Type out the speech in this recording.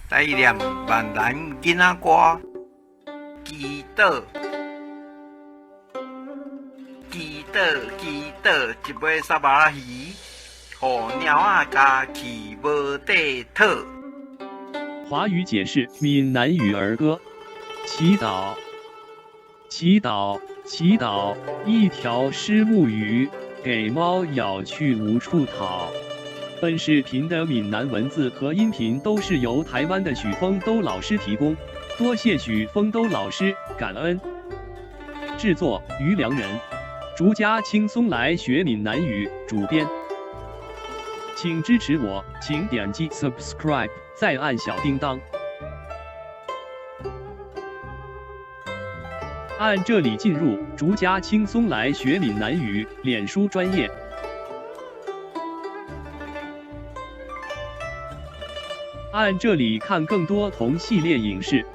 来念闽南囡仔歌，祈祷，祈祷，祈祷，一尾沙巴鱼，互鸟仔家去无地讨。华语解释闽南语儿歌：祈祷，祈祷，祈祷，一条虱目鱼，给猫咬去无处逃。本视频的闽南文字和音频都是由台湾的许丰都老师提供，多谢许丰都老师，感恩。制作于良人，逐家轻松来学闽南语，主编。请支持我，请点击 subscribe， 再按小叮当。按这里进入逐家轻松来学闽南语脸书专页。按这里看更多同系列影视。